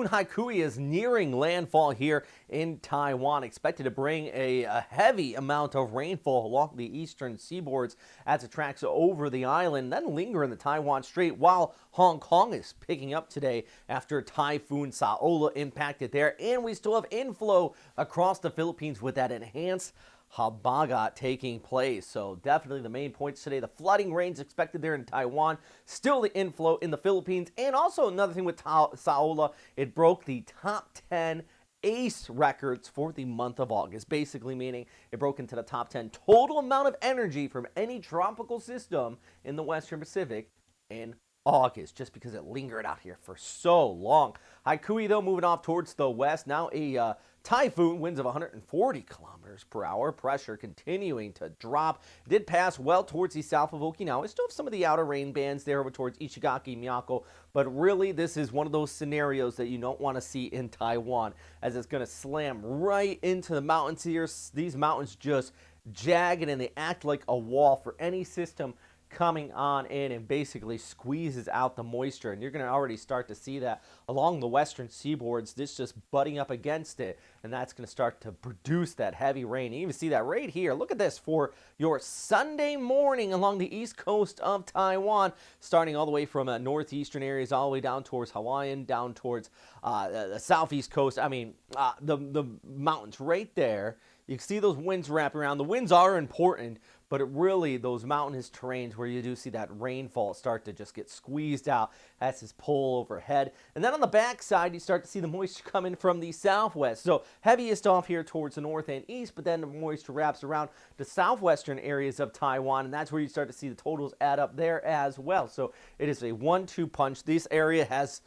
Typhoon Haikui is nearing landfall here in Taiwan, expected to bring a heavy amount of rainfall along the eastern seaboards as it tracks over the island, then linger in the Taiwan Strait, while Hong Kong is picking up today after Typhoon Saola impacted there. And we still have inflow across the Philippines with that enhanced Habagat taking place. So definitely the main points today. The flooding rains expected there in Taiwan. Still the inflow in the Philippines. And also another thing with Saola, it broke the top 10 ACE records for the month of August, basically meaning it broke into the top 10 total amount of energy from any tropical system in the Western Pacific in August, just because it lingered out here for so long. Haikui, though, moving off towards the west. Now a typhoon, winds of 140 kilometers per hour. Pressure continuing to drop. It did pass well towards the south of Okinawa. We still have some of the outer rain bands there over towards Ishigaki, Miyako. But really, this is one of those scenarios that you don't want to see in Taiwan, as it's going to slam right into the mountains here. These mountains just jagged, and they act like a wall for any system coming on in, and basically squeezes out the moisture. And you're going to already start to see that along the western seaboards, this just butting up against it, and that's going to start to produce that heavy rain. You even see that right here. Look at this for your Sunday morning along the east coast of Taiwan, starting all the way from northeastern areas all the way down towards Hawaiian, down towards the southeast coast. I mean, the mountains right there. You can see those winds wrap around. The winds are important, but it really, those mountainous terrains where you do see that rainfall start to just get squeezed out. That's this pull overhead. And then on the backside, you start to see the moisture coming from the southwest. So heaviest off here towards the north and east, but then the moisture wraps around the southwestern areas of Taiwan, and that's where you start to see the totals add up there as well. So it is a 1-2 punch. This area has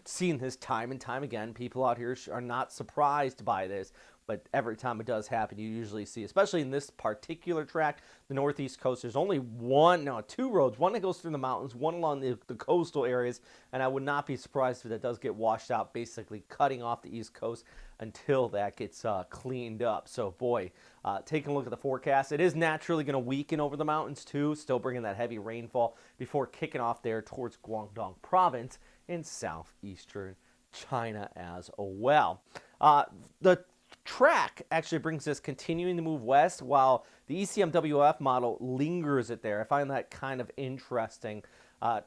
seen this time and time again. People out here are not surprised by this, but every time it does happen, you usually see, especially in this particular track, the northeast coast, there's only two roads, one that goes through the mountains, one along the coastal areas, and I would not be surprised if that does get washed out, basically cutting off the east coast until that gets cleaned up. So boy, taking a look at the forecast, it is naturally going to weaken over the mountains too, still bringing that heavy rainfall before kicking off there towards Guangdong province in southeastern China as well. The track actually brings us continuing to move west while the ECMWF model lingers it there. I find that kind of interesting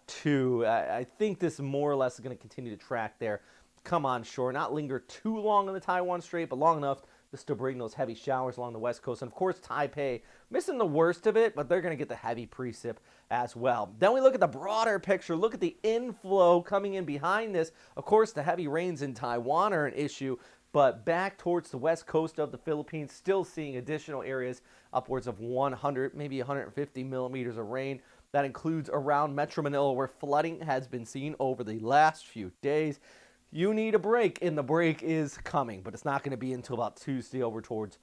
too. I think this more or less is going to continue to track there, come on shore, not linger too long on the Taiwan Strait, but long enough to still bring those heavy showers along the west coast. And of course, Taipei missing the worst of it, but they're going to get the heavy precip as well. Then we look at the broader picture, look at the inflow coming in behind this. Of course, the heavy rains in Taiwan are an issue, but back towards the west coast of the Philippines, still seeing additional areas upwards of 100, maybe 150 millimeters of rain. That includes around Metro Manila, where flooding has been seen over the last few days. You need a break, and the break is coming, but it's not going to be until about Tuesday over towards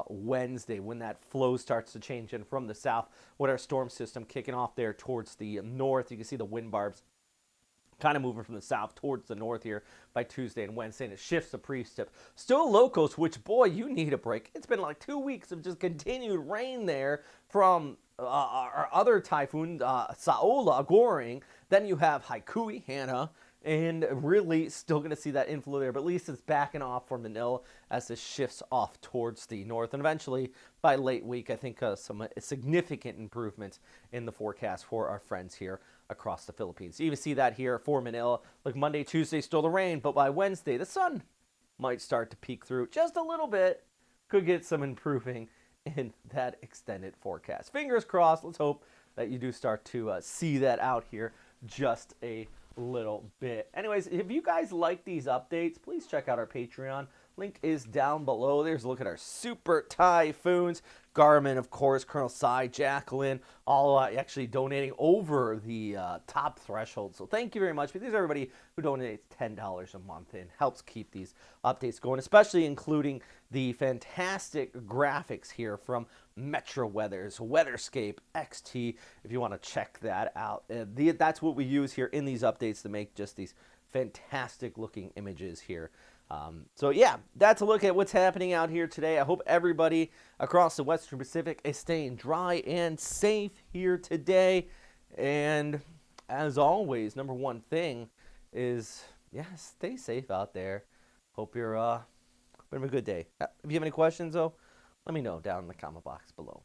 Wednesday, when that flow starts to change in from the south with our storm system kicking off there towards the north. You can see the wind barbs kind of moving from the south towards the north here by Tuesday and Wednesday, and it shifts the precip. Still low coast, which, boy, you need a break. It's been like 2 weeks of just continued rain there from our other typhoon, Saola, Goring. Then you have Haikui, Hanna, and really still going to see that inflow there, but at least it's backing off for Manila as this shifts off towards the north. And eventually, by late week, I think some significant improvements in the forecast for our friends here across the Philippines. You even see that here for Manila. Like Monday, Tuesday, still the rain, but by Wednesday, the sun might start to peek through just a little bit. Could get some improving in that extended forecast. Fingers crossed. Let's hope that you do start to see that out here just a little bit. Anyways, if you guys like these updates, please check out our Patreon. Link is down below. There's a look at our super typhoons. Garmin, of course, Colonel Cy, Jacqueline, all actually donating over the top threshold. So thank you very much. Because everybody who donates $10 a month and helps keep these updates going, especially including the fantastic graphics here from Metro Weather's Weatherscape XT, if you want to check that out. That's what we use here in these updates to make just these fantastic looking images here. So yeah, that's a look at what's happening out here today. I hope everybody across the Western Pacific is staying dry and safe here today. And as always, number one thing is Yeah, stay safe out there. Hope you're having a good day. If you have any questions, though, let me know down in the comment box below.